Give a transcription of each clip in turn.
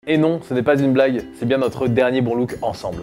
Et non, ce n'est pas une blague, c'est bien notre dernier bon look ensemble.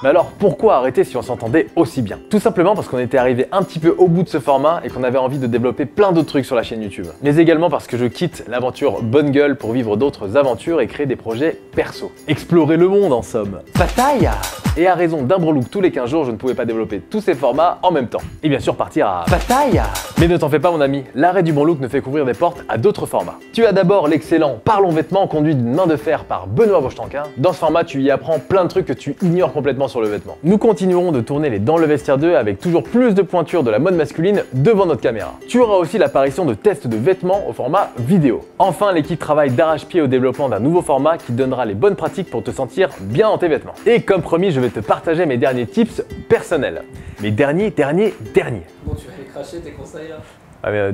Mais alors, pourquoi arrêter si on s'entendait aussi bien? Tout simplement parce qu'on était arrivé un petit peu au bout de ce format et qu'on avait envie de développer plein d'autres trucs sur la chaîne YouTube. Mais également parce que je quitte l'aventure Bonne Gueule pour vivre d'autres aventures et créer des projets perso. Explorer le monde en somme. Bataille! Et à raison d'un bon look tous les 15 jours, je ne pouvais pas développer tous ces formats en même temps. Et bien sûr partir à bataille! Mais ne t'en fais pas mon ami, l'arrêt du bon look ne fait qu'ouvrir des portes à d'autres formats. Tu as d'abord l'excellent Parlons Vêtements conduit d'une main de fer par Benoît Vochtanquin. Dans ce format, tu y apprends plein de trucs que tu ignores complètement sur le vêtement. Nous continuerons de tourner les Dans le Vestiaire 2 avec toujours plus de pointures de la mode masculine devant notre caméra. Tu auras aussi l'apparition de tests de vêtements au format vidéo. Enfin, l'équipe travaille d'arrache-pied au développement d'un nouveau format qui donnera les bonnes pratiques pour te sentir bien dans tes vêtements. Et comme promis, je vais te partager mes derniers tips personnels. Mes derniers. Bon, tu vas aller cracher tes conseils là. Ah mais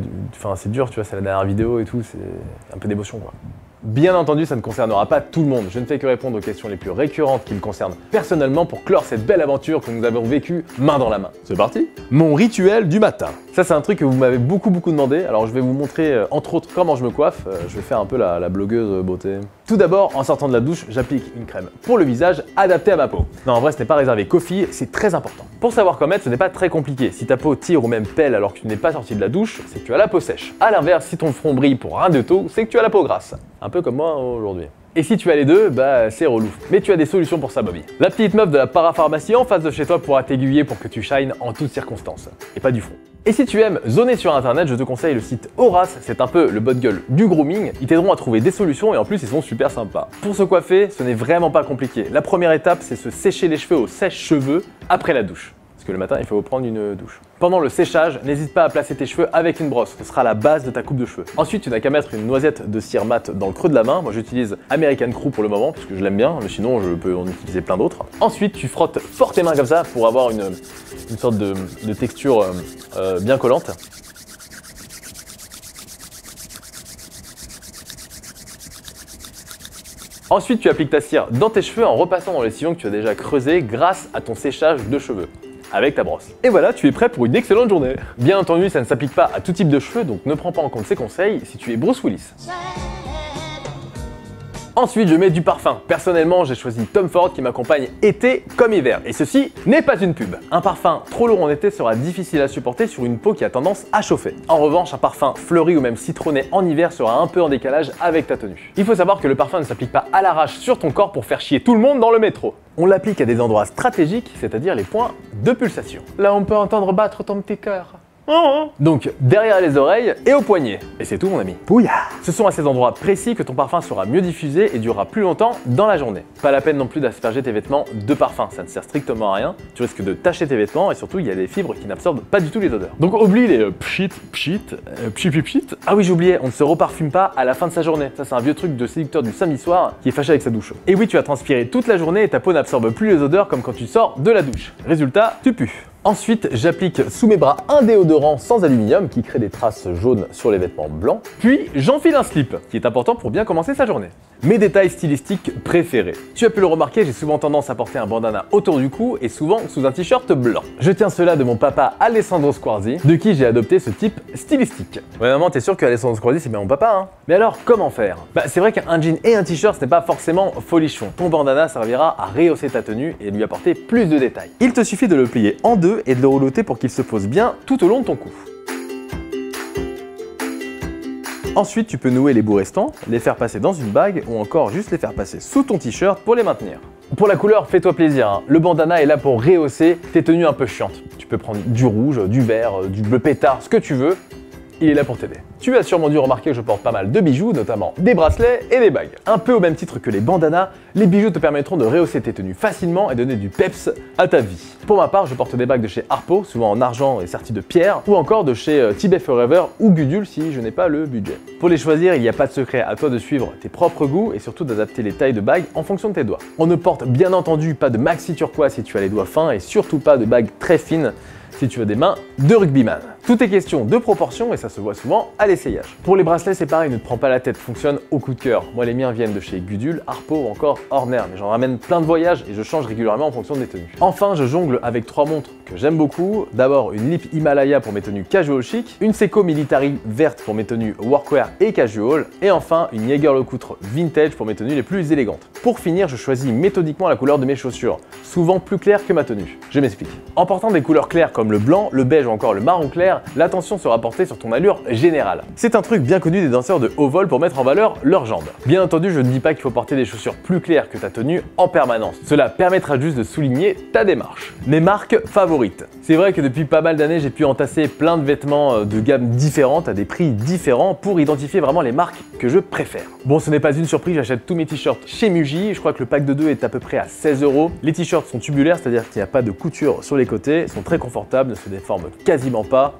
c'est dur, tu vois, c'est la dernière vidéo et tout, c'est un peu d'émotion quoi. Bien entendu, ça ne concernera pas tout le monde. Je ne fais que répondre aux questions les plus récurrentes qui me concernent personnellement pour clore cette belle aventure que nous avons vécue main dans la main. C'est parti! Mon rituel du matin. Ça, c'est un truc que vous m'avez beaucoup demandé. Alors, je vais vous montrer entre autres comment je me coiffe. Je vais faire un peu la blogueuse beauté. Tout d'abord, en sortant de la douche, j'applique une crème pour le visage adaptée à ma peau. Non, en vrai, ce n'est pas réservé qu'aux filles, c'est très important. Pour savoir quoi mettre, ce n'est pas très compliqué. Si ta peau tire ou même pèle alors que tu n'es pas sorti de la douche, c'est que tu as la peau sèche. A l'inverse, si ton front brille pour rien de tout, c'est que tu as la peau grasse. Un peu comme moi aujourd'hui. Et si tu as les deux, bah c'est relou. Mais tu as des solutions pour ça, Bobby. La petite meuf de la parapharmacie en face de chez toi pourra t'aiguiller pour que tu shines en toutes circonstances. Et pas du front. Et si tu aimes zoner sur internet, je te conseille le site Horace, c'est un peu le Bonne Gueule du grooming. Ils t'aideront à trouver des solutions et en plus ils sont super sympas. Pour se coiffer, ce n'est vraiment pas compliqué. La première étape, c'est se sécher les cheveux au sèche-cheveux après la douche. Parce que le matin, il faut prendre une douche. Pendant le séchage, n'hésite pas à placer tes cheveux avec une brosse, ce sera la base de ta coupe de cheveux. Ensuite, tu n'as qu'à mettre une noisette de cire mat dans le creux de la main. Moi, j'utilise American Crew pour le moment, parce que je l'aime bien, mais sinon, je peux en utiliser plein d'autres. Ensuite, tu frottes fort tes mains comme ça pour avoir une sorte de texture bien collante. Ensuite, tu appliques ta cire dans tes cheveux en repassant dans les sillons que tu as déjà creusés grâce à ton séchage de cheveux. Avec ta brosse. Et voilà, tu es prêt pour une excellente journée. Bien entendu, ça ne s'applique pas à tout type de cheveux, donc ne prends pas en compte ces conseils si tu es Bruce Willis. Ensuite, je mets du parfum. Personnellement, j'ai choisi Tom Ford qui m'accompagne été comme hiver. Et ceci n'est pas une pub. Un parfum trop lourd en été sera difficile à supporter sur une peau qui a tendance à chauffer. En revanche, un parfum fleuri ou même citronné en hiver sera un peu en décalage avec ta tenue. Il faut savoir que le parfum ne s'applique pas à l'arrache sur ton corps pour faire chier tout le monde dans le métro. On l'applique à des endroits stratégiques, c'est-à-dire les points de pulsation. Là, on peut entendre battre ton petit cœur. Donc derrière les oreilles et au poignet. Et c'est tout mon ami. Bouya! Ce sont à ces endroits précis que ton parfum sera mieux diffusé et durera plus longtemps dans la journée. Pas la peine non plus d'asperger tes vêtements de parfum, ça ne sert strictement à rien. Tu risques de tacher tes vêtements et surtout il y a des fibres qui n'absorbent pas du tout les odeurs. Donc oublie les pchit. Ah oui j'ai oublié, on ne se reparfume pas à la fin de sa journée. Ça c'est un vieux truc de séducteur du samedi soir qui est fâché avec sa douche. Et oui tu as transpiré toute la journée et ta peau n'absorbe plus les odeurs comme quand tu sors de la douche. Résultat, tu pues. Ensuite, j'applique sous mes bras un déodorant sans aluminium qui crée des traces jaunes sur les vêtements blancs. Puis, j'enfile un slip, qui est important pour bien commencer sa journée. Mes détails stylistiques préférés. Tu as pu le remarquer, j'ai souvent tendance à porter un bandana autour du cou et souvent sous un t-shirt blanc. Je tiens cela de mon papa Alessandro Squarzi, de qui j'ai adopté ce type stylistique. Ouais maman, t'es sûr que Alessandro Squarzi c'est bien mon papa hein? Mais alors, comment faire? Bah c'est vrai qu'un jean et un t-shirt ce n'est pas forcément folichon. Ton bandana servira à rehausser ta tenue et lui apporter plus de détails. Il te suffit de le plier en deux et de le rouloter pour qu'il se pose bien tout au long de ton cou. Ensuite, tu peux nouer les bouts restants, les faire passer dans une bague ou encore juste les faire passer sous ton t-shirt pour les maintenir. Pour la couleur, fais-toi plaisir, hein. Le bandana est là pour rehausser tes tenues un peu chiantes. Tu peux prendre du rouge, du vert, du bleu pétard, ce que tu veux. Il est là pour t'aider. Tu as sûrement dû remarquer que je porte pas mal de bijoux, notamment des bracelets et des bagues. Un peu au même titre que les bandanas, les bijoux te permettront de rehausser tes tenues facilement et donner du peps à ta vie. Pour ma part, je porte des bagues de chez Harpo, souvent en argent et serties de pierre, ou encore de chez Tibet Forever ou Gudule si je n'ai pas le budget. Pour les choisir, il n'y a pas de secret, à toi de suivre tes propres goûts et surtout d'adapter les tailles de bagues en fonction de tes doigts. On ne porte bien entendu pas de maxi turquoise si tu as les doigts fins et surtout pas de bagues très fines si tu as des mains de rugbyman. Tout est question de proportion et ça se voit souvent à l'essayage. Pour les bracelets, c'est pareil, ne te prends pas la tête, fonctionne au coup de cœur. Moi, les miens viennent de chez Gudule, Harpo ou encore Horner, mais j'en ramène plein de voyages et je change régulièrement en fonction des tenues. Enfin, je jongle avec 3 montres que j'aime beaucoup. D'abord, une Lip Himalaya pour mes tenues casual chic, une Seiko Military verte pour mes tenues workwear et casual, et enfin une Jaeger-LeCoultre vintage pour mes tenues les plus élégantes. Pour finir, je choisis méthodiquement la couleur de mes chaussures, souvent plus claire que ma tenue. Je m'explique. En portant des couleurs claires comme le blanc, le beige ou encore le marron clair, l'attention sera portée sur ton allure générale. C'est un truc bien connu des danseurs de haut vol pour mettre en valeur leurs jambes. Bien entendu, je ne dis pas qu'il faut porter des chaussures plus claires que ta tenue en permanence. Cela permettra juste de souligner ta démarche. Mes marques favorites. C'est vrai que depuis pas mal d'années, j'ai pu entasser plein de vêtements de gamme différentes à des prix différents pour identifier vraiment les marques que je préfère. Bon, ce n'est pas une surprise, j'achète tous mes t-shirts chez Muji. Je crois que le pack de 2 est à peu près à 16 €. Les t-shirts sont tubulaires, c'est-à-dire qu'il n'y a pas de couture sur les côtés, sont très confortables, ne se déforment quasiment pas.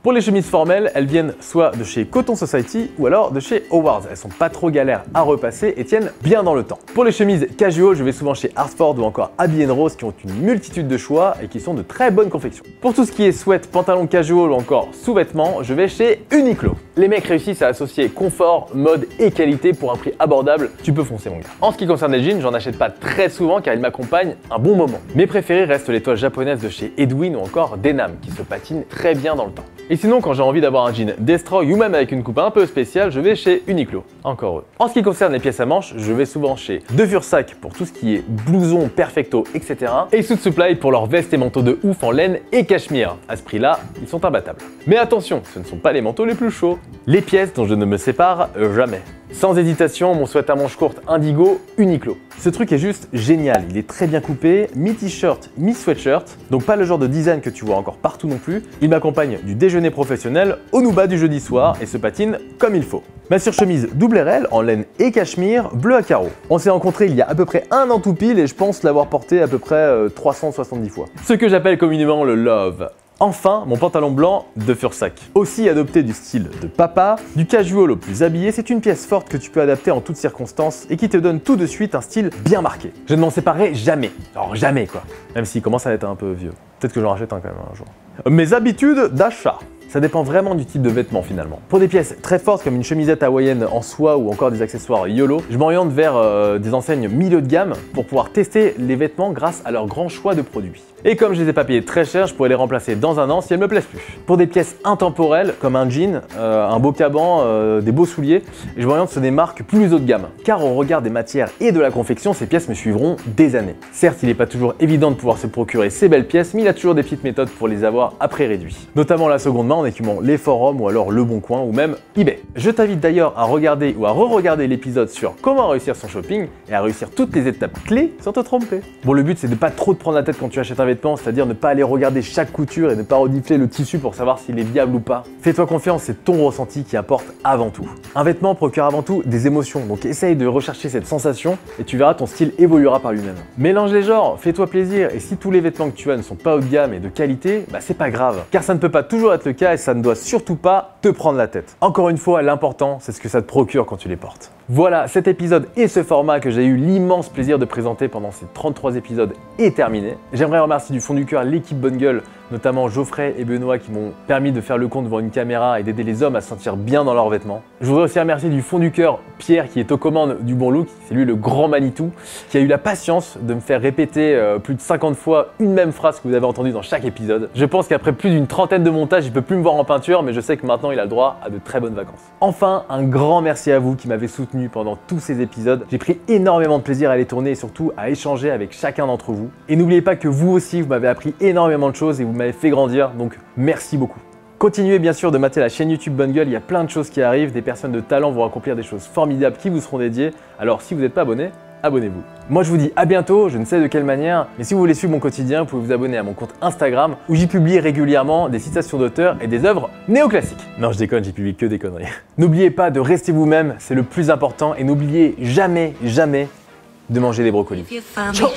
Pour les chemises formelles, elles viennent soit de chez Cotton Society ou alors de chez Howard's. Elles sont pas trop galères à repasser et tiennent bien dans le temps. Pour les chemises casual, je vais souvent chez Hartford ou encore Abbey & Rose qui ont une multitude de choix et qui sont de très bonne confection. Pour tout ce qui est sweat, pantalon casual ou encore sous-vêtements, je vais chez Uniqlo. Les mecs réussissent à associer confort, mode et qualité pour un prix abordable. Tu peux foncer mon gars. En ce qui concerne les jeans, j'en achète pas très souvent car ils m'accompagnent un bon moment. Mes préférés restent les toiles japonaises de chez Edwin ou encore Denham qui se patinent très bien dans le temps. Et sinon, quand j'ai envie d'avoir un jean Destroy ou même avec une coupe un peu spéciale, je vais chez Uniqlo. Encore eux. En ce qui concerne les pièces à manches, je vais souvent chez De Fursac pour tout ce qui est blouson, perfecto, etc. Et Suit Supply pour leurs vestes et manteaux de ouf en laine et cachemire. À ce prix-là, ils sont imbattables. Mais attention, ce ne sont pas les manteaux les plus chauds. Les pièces dont je ne me sépare jamais. Sans hésitation, mon sweat à manches courtes Indigo, Uniqlo. Ce truc est juste génial, il est très bien coupé, mi-t-shirt, mi-sweatshirt, donc pas le genre de design que tu vois encore partout non plus. Il m'accompagne du déjeuner professionnel au nouba du jeudi soir et se patine comme il faut. Ma surchemise double RL en laine et cachemire, bleu à carreaux. On s'est rencontrés il y a à peu près un an tout pile et je pense l'avoir porté à peu près 370 fois. Ce que j'appelle communément le love. Enfin, mon pantalon blanc De Fursac. Aussi adopté du style de papa, du casual au plus habillé, c'est une pièce forte que tu peux adapter en toutes circonstances et qui te donne tout de suite un style bien marqué. Je ne m'en séparerai jamais. Alors jamais quoi. Même s'il commence à être un peu vieux. Peut-être que j'en rachète un quand même un jour. Mes habitudes d'achat. Ça dépend vraiment du type de vêtement finalement. Pour des pièces très fortes comme une chemisette hawaïenne en soie ou encore des accessoires YOLO, je m'oriente vers des enseignes milieu de gamme pour pouvoir tester les vêtements grâce à leur grand choix de produits. Et comme je les ai pas payés très cher, je pourrais les remplacer dans un an si elles me plaisent plus. Pour des pièces intemporelles comme un jean, un beau caban, des beaux souliers, je m'oriente sur des marques plus haut de gamme. Car au regard des matières et de la confection, ces pièces me suivront des années. Certes, il n'est pas toujours évident de pouvoir se procurer ces belles pièces, mais il y a toujours des petites méthodes pour les avoir à prix réduit. Notamment la seconde main en écumant les forums ou alors Le Bon Coin ou même eBay. Je t'invite d'ailleurs à regarder ou à re-regarder l'épisode sur comment réussir son shopping et à réussir toutes les étapes clés sans te tromper. Bon, le but c'est de pas trop te prendre la tête quand tu achètes un vêtement, c'est-à-dire ne pas aller regarder chaque couture et ne pas renifler le tissu pour savoir s'il est viable ou pas. Fais-toi confiance, c'est ton ressenti qui importe avant tout. Un vêtement procure avant tout des émotions, donc essaye de rechercher cette sensation et tu verras ton style évoluera par lui-même. Mélange les genres, fais-toi plaisir et si tous les vêtements que tu as ne sont pas haut de gamme et de qualité, bah c'est pas grave. Car ça ne peut pas toujours être le cas et ça ne doit surtout pas te prendre la tête. Encore une fois, l'important c'est ce que ça te procure quand tu les portes. Voilà, cet épisode et ce format que j'ai eu l'immense plaisir de présenter pendant ces 33 épisodes est terminé. J'aimerais remercier du fond du cœur l'équipe Bonne Gueule, notamment Geoffrey et Benoît qui m'ont permis de faire le compte devant une caméra et d'aider les hommes à se sentir bien dans leurs vêtements. Je voudrais aussi remercier du fond du cœur Pierre qui est aux commandes du Bon Look, c'est lui le grand Manitou, qui a eu la patience de me faire répéter plus de 50 fois une même phrase que vous avez entendue dans chaque épisode. Je pense qu'après plus d'une trentaine de montages, il peut plus me voir en peinture, mais je sais que maintenant il a le droit à de très bonnes vacances. Enfin, un grand merci à vous qui m'avez soutenu pendant tous ces épisodes. J'ai pris énormément de plaisir à les tourner et surtout à échanger avec chacun d'entre vous. Et n'oubliez pas que vous aussi, vous m'avez appris énormément de choses et vous m'avez fait grandir, donc merci beaucoup. Continuez bien sûr de mater la chaîne YouTube Bonne Gueule, il y a plein de choses qui arrivent, des personnes de talent vont accomplir des choses formidables qui vous seront dédiées, alors si vous n'êtes pas abonné, abonnez-vous. Moi je vous dis à bientôt, je ne sais de quelle manière, mais si vous voulez suivre mon quotidien, vous pouvez vous abonner à mon compte Instagram où j'y publie régulièrement des citations d'auteurs et des œuvres néoclassiques. Non je déconne, j'y publie que des conneries. N'oubliez pas de rester vous-même, c'est le plus important et n'oubliez jamais, jamais de manger des brocolis. Ciao.